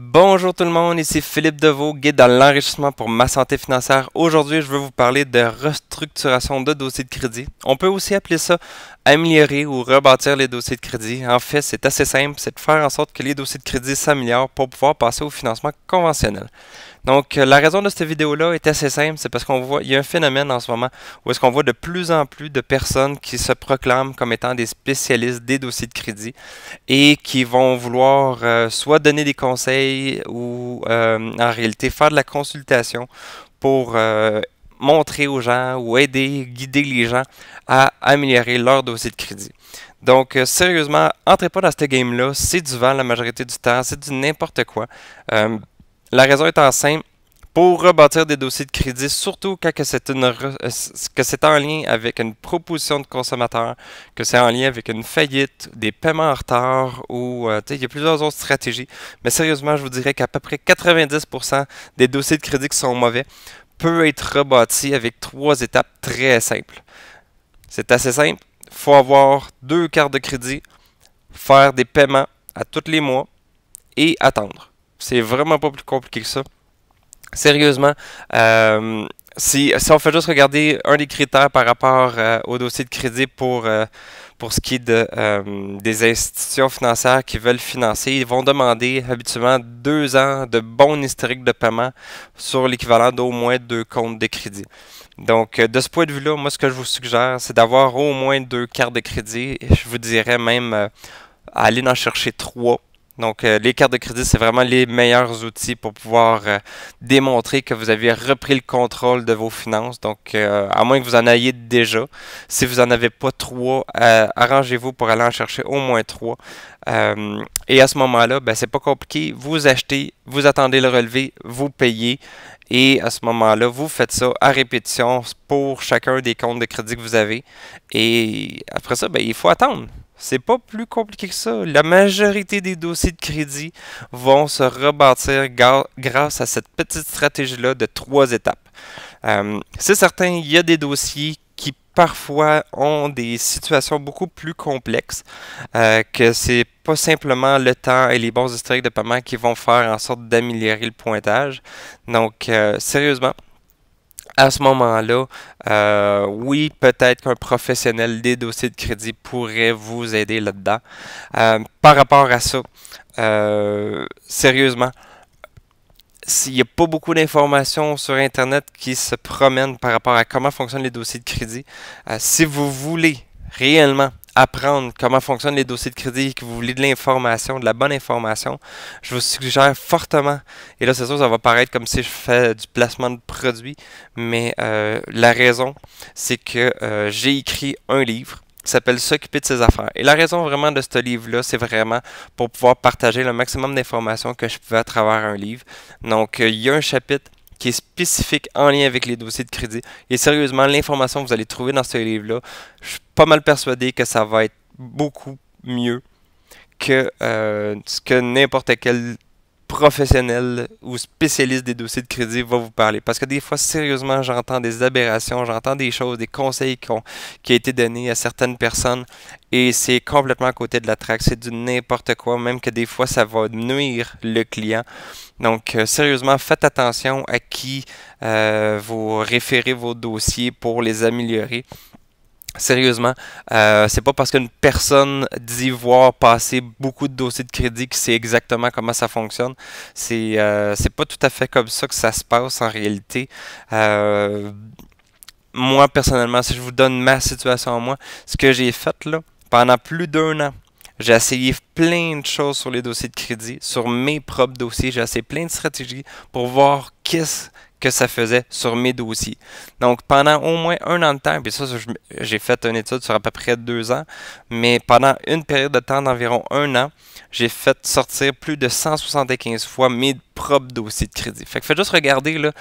Bonjour tout le monde, ici Philippe Deveau, guide dans l'enrichissement pour ma santé financière. Aujourd'hui, je veux vous parler de restructuration de dossiers de crédit. On peut aussi appeler ça améliorer ou rebâtir les dossiers de crédit. En fait, c'est assez simple, c'est de faire en sorte que les dossiers de crédit s'améliorent pour pouvoir passer au financement conventionnel. Donc, la raison de cette vidéo-là est assez simple, c'est parce qu'on voit, il y a un phénomène en ce moment où est-ce qu'on voit de plus en plus de personnes qui se proclament comme étant des spécialistes des dossiers de crédit et qui vont vouloir soit donner des conseils ou en réalité faire de la consultation pour montrer aux gens ou aider, guider les gens à améliorer leur dossier de crédit. Donc, sérieusement, entrez pas dans ce game-là, c'est du vent la majorité du temps, c'est du n'importe quoi. La raison étant simple, pour rebâtir des dossiers de crédit, surtout quand que c'est en lien avec une proposition de consommateur, que c'est en lien avec une faillite, des paiements en retard ou il y a plusieurs autres stratégies. Mais sérieusement, je vous dirais qu'à peu près 90% des dossiers de crédit qui sont mauvais peut être rebâti avec trois étapes très simples. C'est assez simple. Il faut avoir deux cartes de crédit, faire des paiements à tous les mois et attendre. C'est vraiment pas plus compliqué que ça. Sérieusement, si on fait juste regarder un des critères par rapport au dossier de crédit pour ce qui est des institutions financières qui veulent financer, ils vont demander habituellement 2 ans de bon historique de paiement sur l'équivalent d'au moins 2 comptes de crédit. Donc, de ce point de vue-là, moi, ce que je vous suggère, c'est d'avoir au moins 2 cartes de crédit. Je vous dirais même aller en chercher 3. Donc, les cartes de crédit, c'est vraiment les meilleurs outils pour pouvoir démontrer que vous avez repris le contrôle de vos finances. Donc, à moins que vous en ayez déjà. Si vous n'en avez pas 3, arrangez-vous pour aller en chercher au moins 3. Et à ce moment-là, ben, c'est pas compliqué. Vous achetez, vous attendez le relevé, vous payez. Et à ce moment-là, vous faites ça à répétition pour chacun des comptes de crédit que vous avez. Et après ça, ben, il faut attendre. C'est pas plus compliqué que ça. La majorité des dossiers de crédit vont se rebâtir grâce à cette petite stratégie-là de 3 étapes. C'est certain, il y a des dossiers qui parfois ont des situations beaucoup plus complexes, que c'est pas simplement le temps et les bons historiques de paiement qui vont faire en sorte d'améliorer le pointage. Donc, sérieusement, à ce moment-là, oui, peut-être qu'un professionnel des dossiers de crédit pourrait vous aider là-dedans. Par rapport à ça, sérieusement, s'il n'y a pas beaucoup d'informations sur Internet qui se promènent par rapport à comment fonctionnent les dossiers de crédit, si vous voulez réellement apprendre comment fonctionnent les dossiers de crédit et que vous voulez de l'information, de la bonne information, je vous suggère fortement, et là c'est sûr ça va paraître comme si je fais du placement de produits, mais la raison c'est que j'ai écrit un livre qui s'appelle S'occuper de ses affaires. Et la raison vraiment de ce livre-là, c'est vraiment pour pouvoir partager le maximum d'informations que je pouvais à travers un livre. Donc, il y a un chapitre qui est spécifique en lien avec les dossiers de crédit. Et sérieusement, l'information que vous allez trouver dans ce livre-là, je suis pas mal persuadé que ça va être beaucoup mieux que ce que n'importe quel professionnel ou spécialiste des dossiers de crédit va vous parler. Parce que des fois, sérieusement, j'entends des aberrations, j'entends des choses, des conseils qui ont été donnés à certaines personnes et c'est complètement à côté de la traque. C'est du n'importe quoi, même que des fois, ça va nuire le client. Donc, sérieusement, faites attention à qui vous référez vos dossiers pour les améliorer. Sérieusement, c'est pas parce qu'une personne dit voir passer beaucoup de dossiers de crédit que c'est exactement comment ça fonctionne. C'est pas tout à fait comme ça que ça se passe en réalité. Moi, personnellement, si je vous donne ma situation à moi, ce que j'ai fait là, pendant plus d'1 an, j'ai essayé plein de choses sur les dossiers de crédit, sur mes propres dossiers. J'ai essayé plein de stratégies pour voir qu'est-ce que ça faisait sur mes dossiers. Donc, pendant au moins 1 an de temps, puis ça, j'ai fait une étude sur à peu près 2 ans, mais pendant une période de temps d'environ 1 an, j'ai fait sortir plus de 175 fois mes propres dossiers de crédit. Fait que faites juste regarder, là,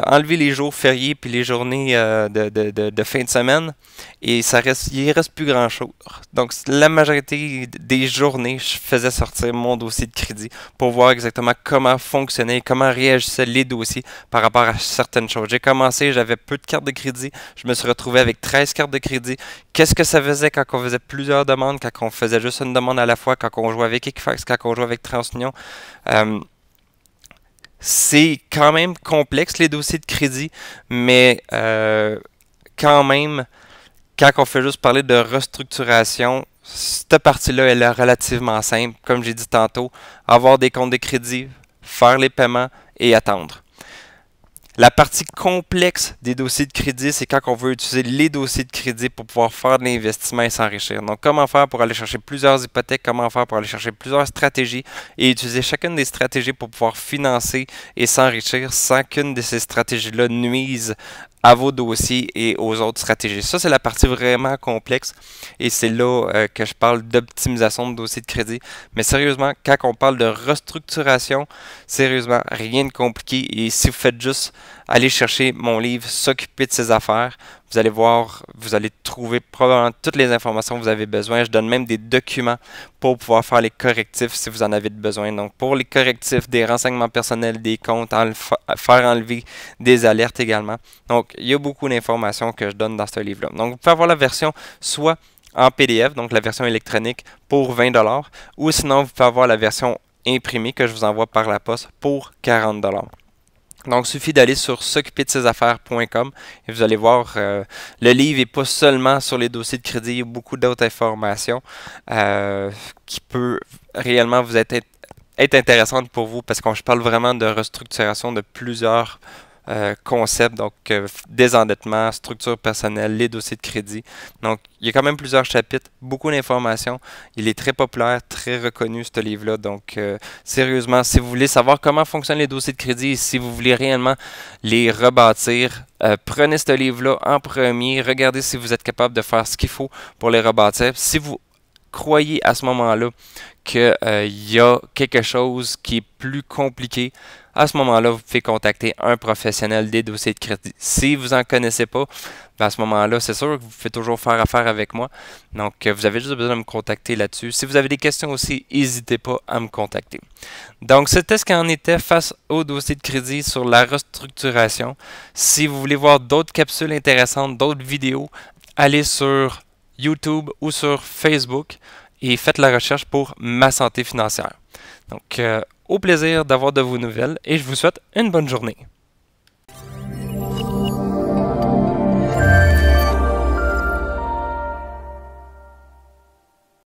enlever les jours fériés puis les journées de fin de semaine, et il reste plus grand-chose. Donc, la majorité des journées, je faisais sortir mon dossier de crédit pour voir exactement comment fonctionnait, comment réagissaient les dossiers par rapport à certaines choses. J'ai commencé, j'avais peu de cartes de crédit, je me suis retrouvé avec 13 cartes de crédit. Qu'est-ce que ça faisait quand on faisait plusieurs demandes, quand on faisait juste une demande à la fois, quand on jouait avec Equifax, quand on jouait avec TransUnion? C'est quand même complexe les dossiers de crédit, mais quand même, quand on fait juste parler de restructuration, cette partie-là, elle est relativement simple. Comme j'ai dit tantôt, avoir des comptes de crédit, faire les paiements et attendre. La partie complexe des dossiers de crédit, c'est quand on veut utiliser les dossiers de crédit pour pouvoir faire de l'investissement et s'enrichir. Donc, comment faire pour aller chercher plusieurs hypothèques, comment faire pour aller chercher plusieurs stratégies et utiliser chacune des stratégies pour pouvoir financer et s'enrichir sans qu'une de ces stratégies-là nuise à vos dossiers et aux autres stratégies. Ça, c'est la partie vraiment complexe et c'est là que je parle d'optimisation de dossiers de crédit. Mais sérieusement, quand on parle de restructuration, sérieusement, rien de compliqué. Et si vous faites juste aller chercher mon livre S'occuper de ses affaires, vous allez voir, vous allez trouver probablement toutes les informations que vous avez besoin. Je donne même des documents pour pouvoir faire les correctifs si vous en avez besoin. Donc, pour les correctifs, des renseignements personnels, des comptes, faire enlever des alertes également. Donc, il y a beaucoup d'informations que je donne dans ce livre-là. Donc, vous pouvez avoir la version soit en PDF, donc la version électronique pour 20$, ou sinon, vous pouvez avoir la version imprimée que je vous envoie par la poste pour 40$. Donc, il suffit d'aller sur s'occuper-de-ses-affaires.com et vous allez voir, le livre n'est pas seulement sur les dossiers de crédit, il y a beaucoup d'autres informations qui peuvent réellement vous être intéressantes pour vous parce que je parle vraiment de restructuration de plusieurs concepts, donc désendettement, structure personnelle, les dossiers de crédit. Donc, il y a quand même plusieurs chapitres, beaucoup d'informations. Il est très populaire, très reconnu, ce livre-là. Donc, sérieusement, si vous voulez savoir comment fonctionnent les dossiers de crédit et si vous voulez réellement les rebâtir, prenez ce livre-là en premier, regardez si vous êtes capable de faire ce qu'il faut pour les rebâtir. Si vous croyez à ce moment-là qu'il y a quelque chose qui est plus compliqué, à ce moment-là, vous pouvez contacter un professionnel des dossiers de crédit. Si vous n'en connaissez pas, à ce moment-là, c'est sûr que vous pouvez toujours faire affaire avec moi. Donc, vous avez juste besoin de me contacter là-dessus. Si vous avez des questions aussi, n'hésitez pas à me contacter. Donc, c'était ce qu'en était face au dossier de crédit sur la restructuration. Si vous voulez voir d'autres capsules intéressantes, d'autres vidéos, allez sur YouTube ou sur Facebook et faites la recherche pour Ma santé financière. Donc, au plaisir d'avoir de vos nouvelles et je vous souhaite une bonne journée.